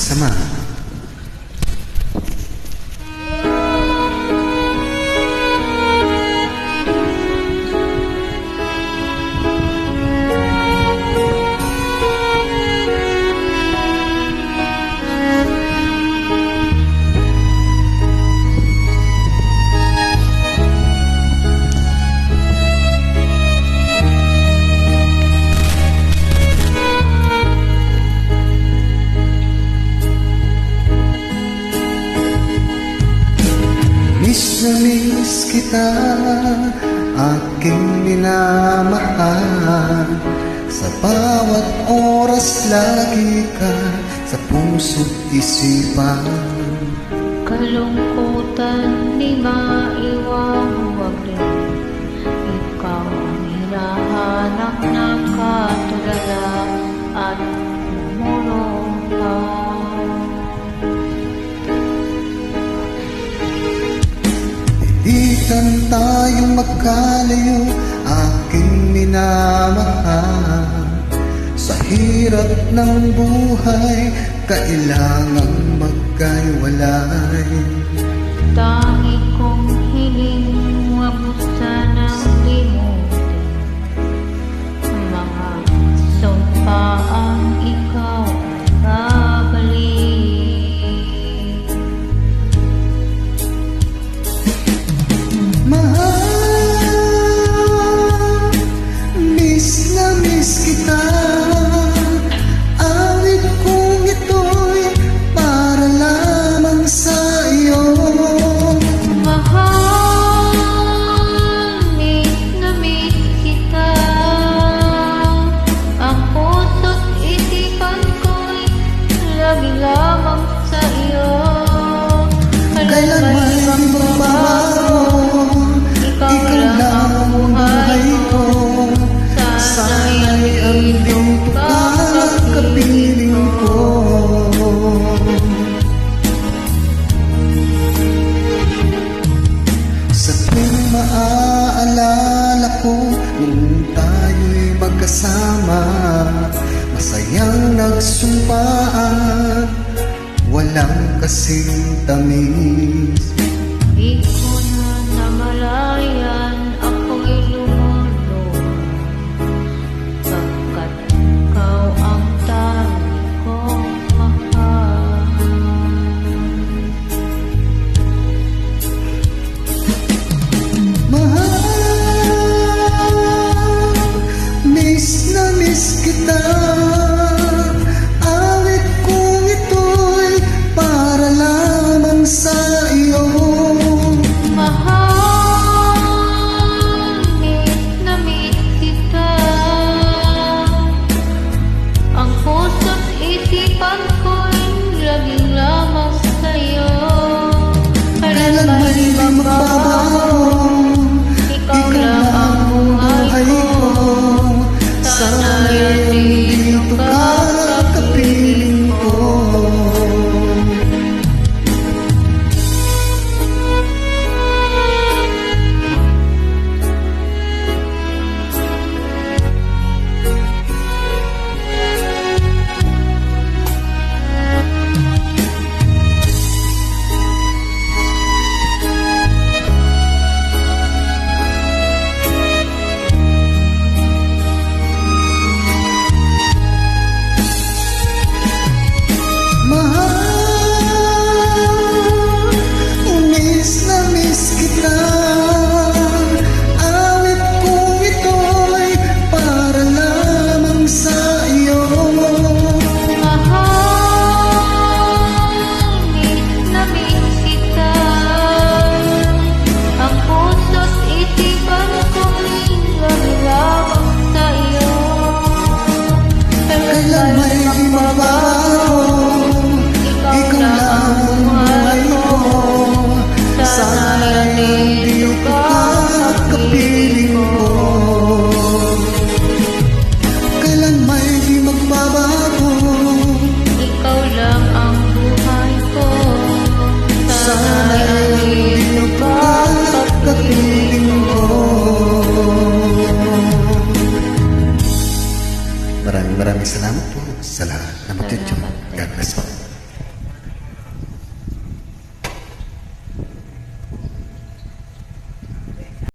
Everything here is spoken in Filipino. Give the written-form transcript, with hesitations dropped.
sama. Miss na miss kita, aking minamahal. Sa bawat oras lagi ka sa puso't isipan. Kalungkutan di maiwawag rin. Ikaw ang hinahanap ng katulala at lumulong ka. Itan tayong magkalayo, aking minamahal. Sa hirap ng buhay, kailangang magkahiwalay. Tangi kong hiling, wag mo sanang limutin ang mga sumpaang ikaw ay babalik. Mahal, miss na miss kita. Awit kong ito'y para lamang sa iyo. Mahal, miss na miss kita. Ang puso't isipan ko'y lagi lamang sa iyo. Kailan may magbabago, ikaw lang ang buhay ko. Sana'y andito ka, kapiling ko. Sa tuwing maaalala ko, nung tayo'y magkasama, masayang nagsumpaan, walang kasing tamis. Di ko na namalayan, ako'y lumuluwa, pagkat ikaw ang tangi kong mahal. Mahal, miss na miss kita. Awit kong ito'y para lamang sa iyo. Mahal, miss na miss kita. Ang puso't isipan ko'y laging lamang sa'yo. Kailan may magbabago, ikaw lang ang buhay ko. Sana'y andito ka, kapiling ko. Mahal, miss na miss kita. Awit kong ito'y para lamang sa iyo. Mahal, miss na miss kita. Ang puso't isipan ko'y lagi lamang sa iyo. Kailan may magbabago, ikaw lang ang buhay ko. sana'y andito ka, kapiling ko. Kailan may di magbabago, Ikaw lang ang buhay ko. sana'y andito ka, kapiling ko. Maraming salamat po sa lahat na mag-YouTube. God bless po.